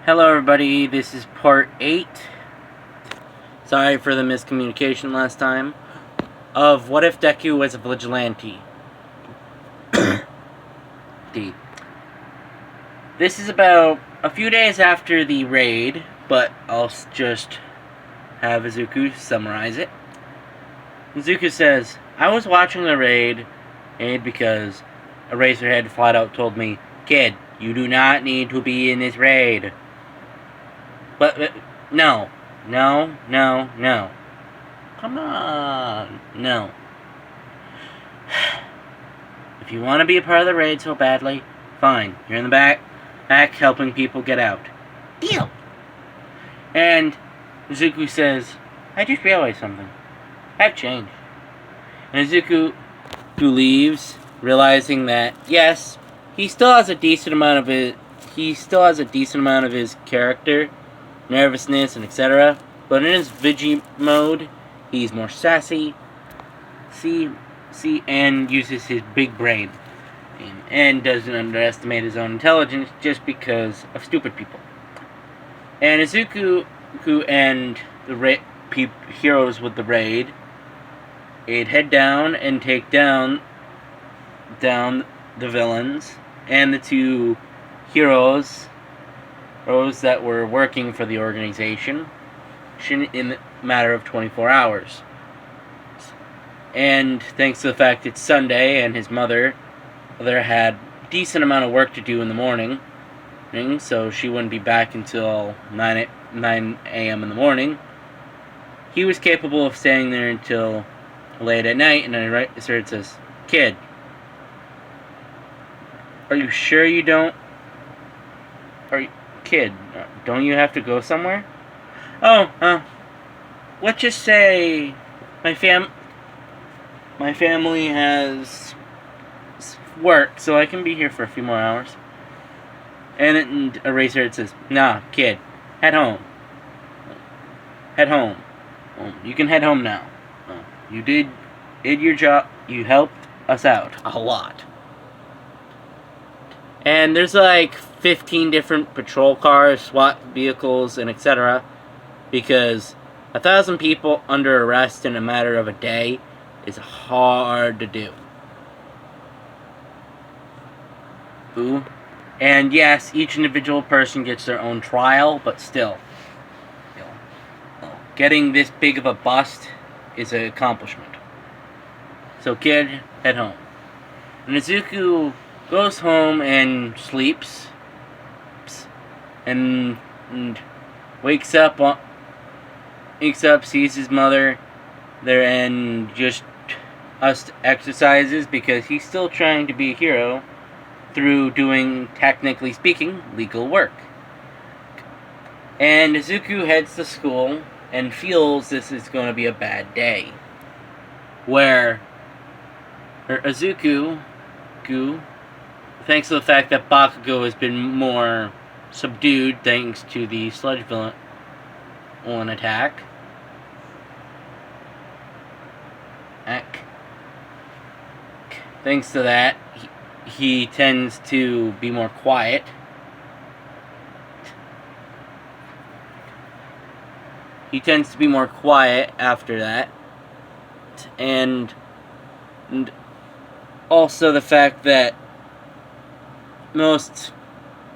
Hello everybody, this is part 8. Sorry for the miscommunication last time. Of What If Deku Was a Vigilante. This is about a few days after the raid, but I'll just have Izuku summarize it. Izuku says, I was watching the raid because Eraserhead flat out told me, "Kid, you do not need to be in this raid." But no. Come on. No. If you want to be a part of the raid so badly, fine. You're in the back helping people get out. Deal. And Izuku says, I just realized something. I've changed. And Izuku leaves, realizing that, yes, he still has a decent amount of his character, nervousness, and etc. But in his Vigi mode, he's more sassy, and uses his big brain, and doesn't underestimate his own intelligence just because of stupid people. And Izuku and the heroes with the raid, they'd head down and take down the villains and the two heroes that were working for the organization in a matter of 24 hours. And thanks to the fact it's Sunday and his mother had a decent amount of work to do in the morning, so she wouldn't be back until 9 a.m. in the morning, he was capable of staying there until late at night. And then it says, "Kid, are you sure you don't... Kid, don't you have to go somewhere?" "Oh, let's just say my family has work, so I can be here for a few more hours." And Eraserhead says, "Nah, kid, head home. Head home. You can head home now. You did your job. You helped us out a lot." And there's like 15 different patrol cars, SWAT vehicles, and etc. Because 1,000 people under arrest in a matter of a day is hard to do. Ooh. And yes, each individual person gets their own trial, but still, getting this big of a bust is an accomplishment. So kid, head home. And Izuku goes home and sleeps, and wakes up, sees his mother there, and just exercises because he's still trying to be a hero through doing, technically speaking, legal work. And Izuku heads to school and feels this is going to be a bad day, where Izuku, thanks to the fact that Bakugo has been more subdued thanks to the sludge villain attack, thanks to that, he tends to be more quiet. After that. And also the fact that most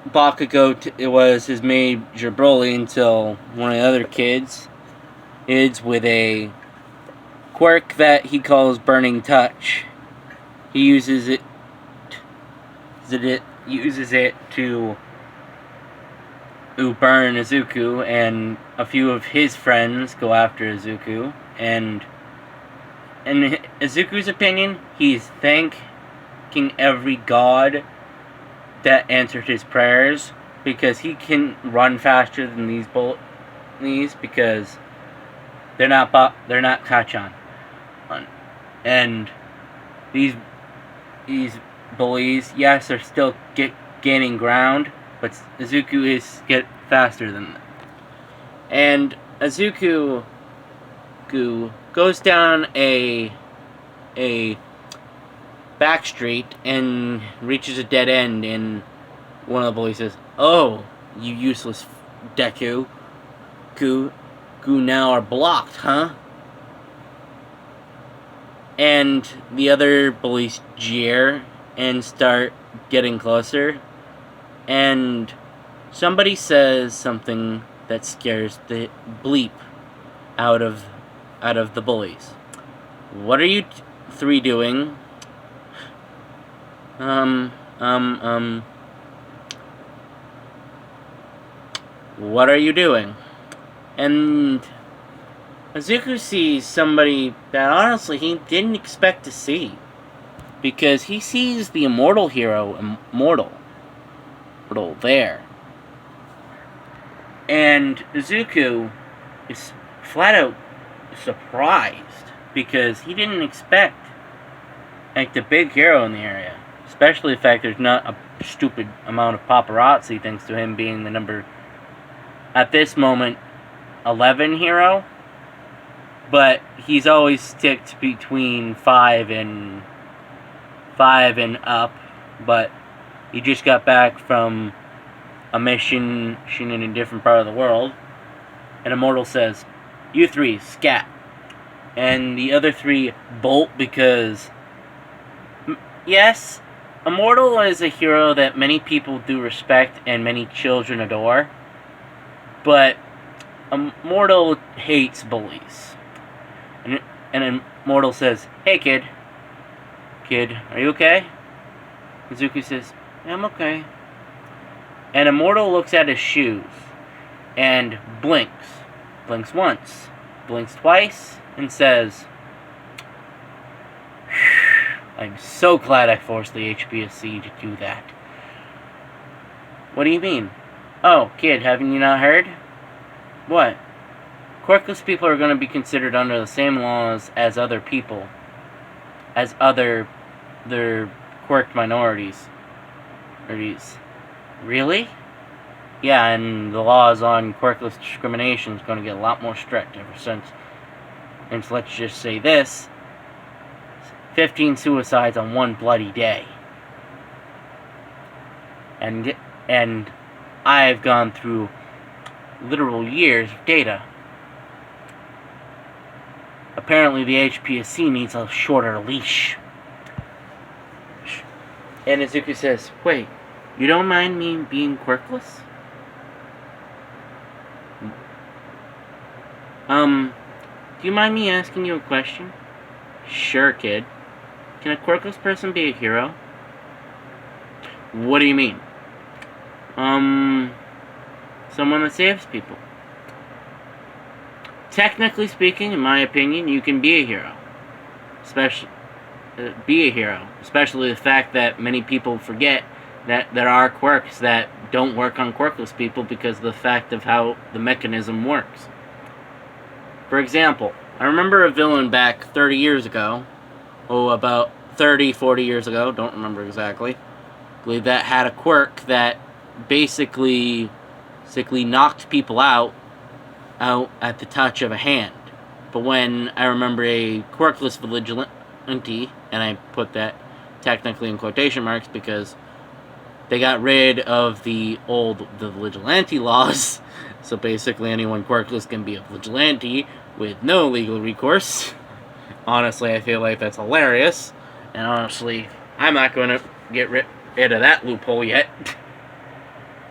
Bakugo was his major bully until one of the other kids with a quirk that he calls Burning Touch. He uses it to burn Izuku, and a few of his friends go after Izuku, and in Izuku's opinion, he's thanking every god that answered his prayers, because he can run faster than these because they're not Kachan. And these bullies, yes, are still gaining ground, but Izuku is faster than them. And Izuku goes down a back street and reaches a dead end, and one of the bullies says, "Oh, You useless Deku. Ku now are blocked, huh? And the other bullies jeer and start getting closer. And somebody says something that scares the bleep out of the bullies. What are you three doing? What are you doing? And Izuku sees somebody that honestly he didn't expect to see. Because he sees the immortal hero, Immortal there. And Izuku is flat out surprised because he didn't expect like the big hero in the area. Especially the fact there's not a stupid amount of paparazzi thanks to him being the number, at this moment, 11 hero. But he's always sticked between 5 and up. But he just got back from a mission in a different part of the world. And Immortal says, "You three, scat." And the other three bolt because, yes, Immortal is a hero that many people do respect and many children adore. But Immortal hates bullies. And Immortal says, "Hey, kid, are you okay?" Izuku says, "Yeah, I'm okay." And Immortal looks at his shoes and blinks. Blinks once, blinks twice, and says, "I'm so glad I forced the HPSC to do that." "What do you mean?" "Oh, kid, haven't you not heard?" "What?" "Quirkless people are going to be considered under the same laws as other people. As other quirked minorities. Really? Yeah, and the laws on quirkless discrimination is going to get a lot more strict ever since. And let's just say this: 15 suicides on one bloody day. And I've gone through literal years of data. Apparently the HPSC needs a shorter leash." And Izuku says, "Wait, you don't mind me being quirkless?" Do you mind me asking you a question?" "Sure, kid. Can a quirkless person be a hero?" "What do you mean?" Someone that saves people. Technically speaking, in my opinion, you can be a hero. Especially the fact that many people forget that there are quirks that don't work on quirkless people because of the fact of how the mechanism works. For example, I remember a villain back 30 years ago, about 30, 40 years ago, don't remember exactly, I believe that had a quirk that basically knocked people out at the touch of a hand. But when I remember a quirkless vigilante, and I put that technically in quotation marks because they got rid of the vigilante laws, so basically anyone quirkless can be a vigilante with no legal recourse. Honestly, I feel like that's hilarious, and honestly, I'm not going to get rid of that loophole yet.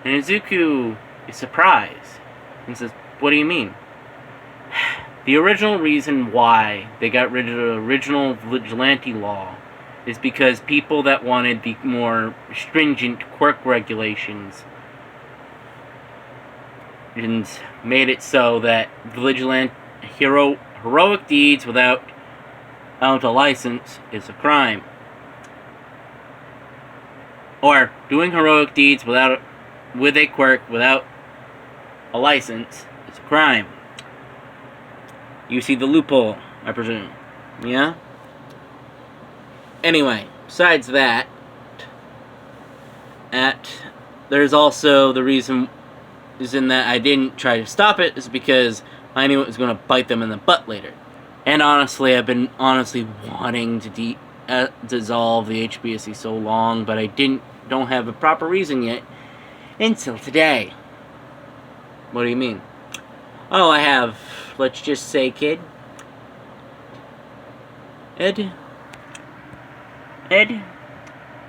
And Izuku is surprised and says, "What do you mean?" The original reason why they got rid of the original vigilante law is because people that wanted the more stringent quirk regulations and made it so that heroic deeds without a license is a crime. Or doing heroic deeds with a quirk without a license is a crime. You see the loophole, I presume. Yeah? Anyway, besides that, there's also the reason is in that I didn't try to stop it is because I knew it was going to bite them in the butt later. And honestly, I've been wanting to dissolve the HBSC so long, but I don't have a proper reason yet until today. What do you mean? Oh, I have, let's just say, kid. Ed,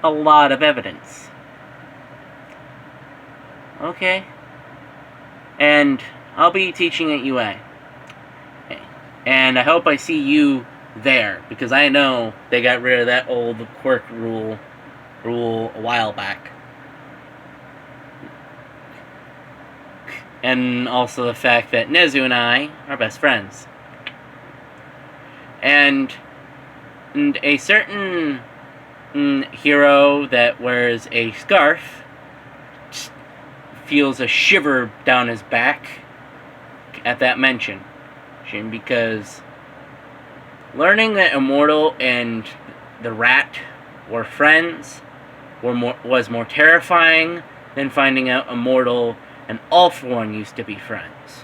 a lot of evidence. Okay. And I'll be teaching at UA. Okay. And I hope I see you there, because I know they got rid of that old quirk rule a while back. And also the fact that Nezu and I are best friends. And a certain hero that wears a scarf feels a shiver down his back at that mention. Because learning that Immortal and the rat were friends was more terrifying than finding out Immortal and All For One used to be friends.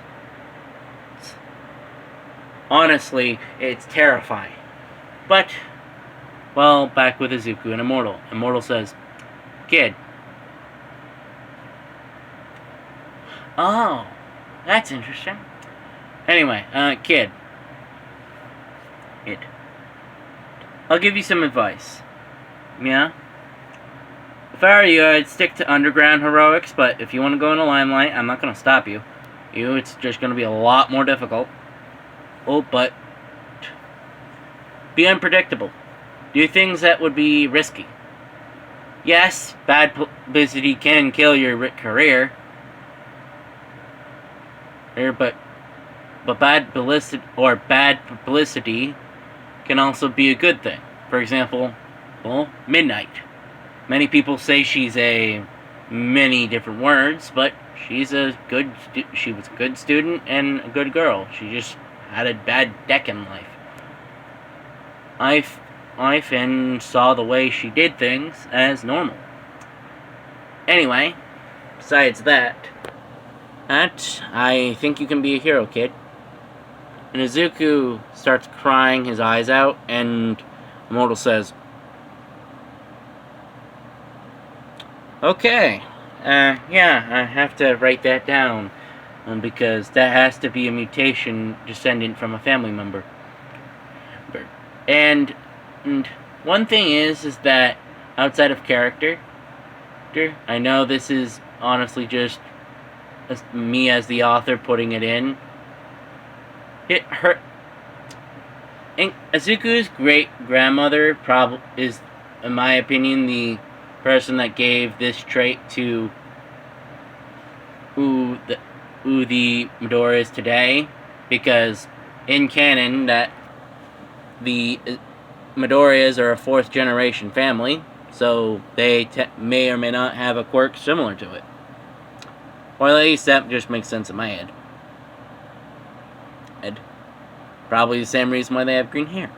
Honestly, it's terrifying. But, well, back with Izuku and Immortal. Immortal says, "Kid." Oh, that's interesting. Anyway, kid. I'll give you some advice. Yeah? If I were you, I'd stick to underground heroics, but if you want to go in the limelight, I'm not going to stop you. It's just going to be a lot more difficult. Oh, but be unpredictable. Do things that would be risky. Yes, bad publicity can kill your career. But bad publicity can also be a good thing. For example, well, Midnight. Many people say she's many different words, but she was a good student and a good girl. She just had a bad deck in life. I saw the way she did things as normal. Anyway, besides that, I think you can be a hero, kid. And Izuku starts crying his eyes out, and Immortal says, "Okay, yeah, I have to write that down, because that has to be a mutation descendant from a family member." And one thing is that outside of character, I know this is honestly just me as the author putting it in. Izuku's great-grandmother is, in my opinion, the person that gave this trait to who the Midoriya is today, because in canon that the Midoriyas are a fourth-generation family, so they may or may not have a quirk similar to it. Or at least that just makes sense in my head. Probably the same reason why they have green hair.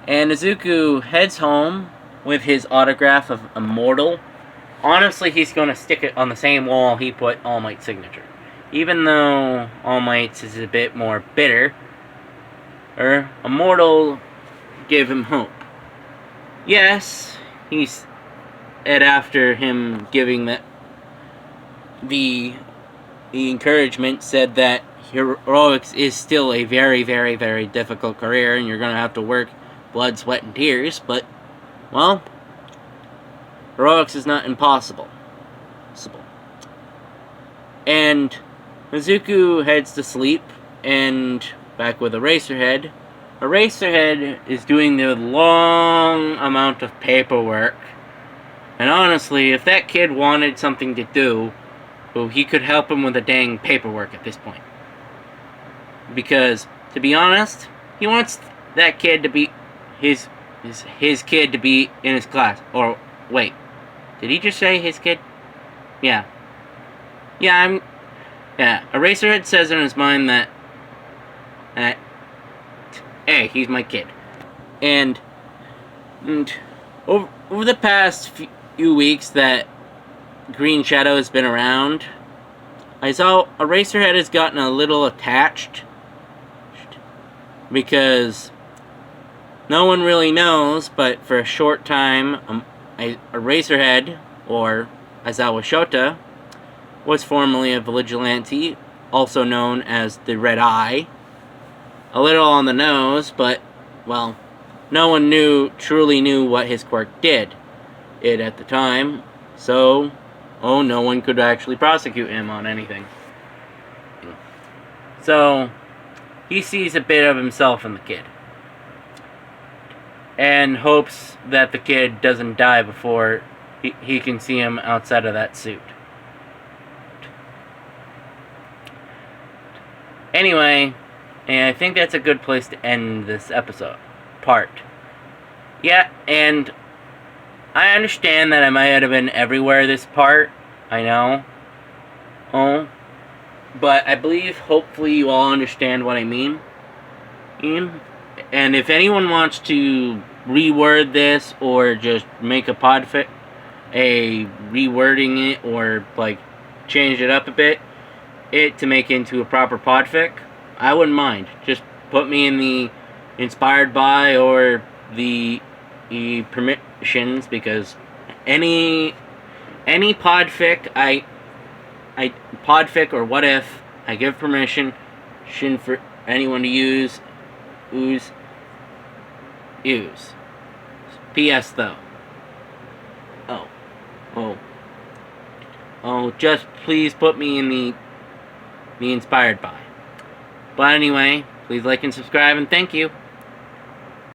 And Izuku heads home with his autograph of Immortal. Honestly, he's going to stick it on the same wall he put All Might's signature. Even though All Might's is a bit more bitter, Immortal gave him hope. Yes, and after him giving the encouragement, said that heroics is still a very, very, very difficult career, and you're going to have to work blood, sweat, and tears, but, well, heroics is not impossible. And Izuku heads to sleep, and back with Eraserhead. Eraserhead is doing the long amount of paperwork, and honestly, if that kid wanted something to do, well, he could help him with the dang paperwork at this point. Because, to be honest, he wants that kid to be his kid to be in his class. Or, wait, did he just say his kid? Yeah. Yeah, Eraserhead says in his mind that, hey, he's my kid. And over the past few weeks that Green Shadow has been around, I saw Eraserhead has gotten a little attached, because no one really knows, but for a short time, Eraserhead, or Aizawa Shota, was formerly a vigilante, also known as the Red Eye. A little on the nose, but, well, no one truly knew what his quirk did at the time, so, no one could actually prosecute him on anything. So, he sees a bit of himself in the kid, and hopes that the kid doesn't die before he can see him outside of that suit. Anyway, and I think that's a good place to end this part. Yeah, and I understand that I might have been everywhere this part, I know. But I believe, hopefully, you all understand what I mean. And if anyone wants to reword this, or just make a podfic, rewording it, or, like, change it up a bit, to make into a proper podfic, I wouldn't mind. Just put me in the inspired by or the permissions, because any podfic podfic or what if, I give permission for anyone to use. P.S. though. Just please put me in the inspired by. But anyway, please like and subscribe, and thank you.